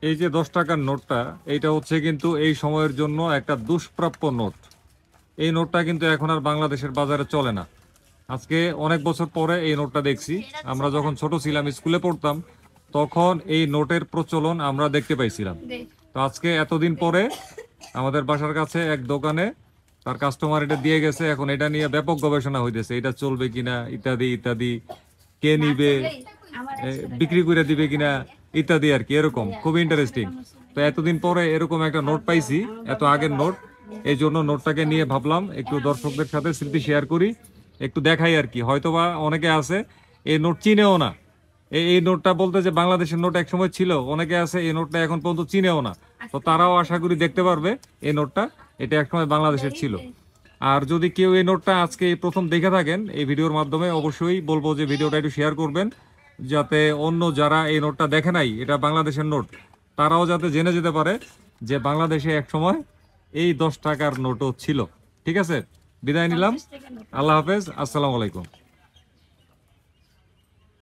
এই যে 10 টাকার নোটটা, এইটা হচ্ছে কিন্তু এই সময়ের জন্য একটা দুষ্প্রাপ্য নোট। এই নোটটা কিন্তু এখন আর বাংলাদেশের বাজারে চলে না। আজকে অনেক বছর পরে এই নোটটা দেখছি। আমরা যখন ছোট ছিলাম, স্কুলে পড়তাম, তখন এই নোটের প্রচলন আমরা দেখতে পাইছিলাম। তো আজকে এতদিন পরে আমাদের বাসার কাছে এক দোকানে তার কাস্টমার এটা দিয়ে গেছে। এখন এটা নিয়ে ব্যাপক গবেষণা হইতেছে, এটা চলবে কিনা ইত্যাদি ইত্যাদি, কে নিবে, বিক্রি করে দিবে কিনা ইত্যাদি আর কি। এরকম খুব ইন্টারেস্টিং। তো এতদিন পরে এরকম একটা নোট পাইছি, এত আগের নোট। এই জন্য নোটটাকে নিয়ে ভাবলাম একটু দর্শকদের সাথে স্মৃতি শেয়ার করি, একটু দেখাই আর কি। হয়তোবা অনেকে আছে এই নোট চিনেও না। এই নোটটা বলতে যে বাংলাদেশের নোট একসময় ছিল, অনেকে আছে এই নোটটা এখন পর্যন্ত চিনেও না। তো তারাও আশা করি দেখতে পারবে এই নোটটা, এটা একসময় বাংলাদেশের ছিল। আর যদি কেউ এই নোটটা আজকে প্রথম দেখে থাকেন এই ভিডিওর মাধ্যমে, অবশ্যই বলবো যে ভিডিওটা একটু শেয়ার করবেন, যাতে অন্য যারা এই নোটটা দেখে নাই, এটা বাংলাদেশের নোট, তারাও যাতে জেনে যেতে পারে যে বাংলাদেশে এক সময় এই 10 টাকার নোটও ছিল। ঠিক আছে, বিদায় নিলাম। আল্লাহ হাফেজ, আসসালামু আলাইকুম।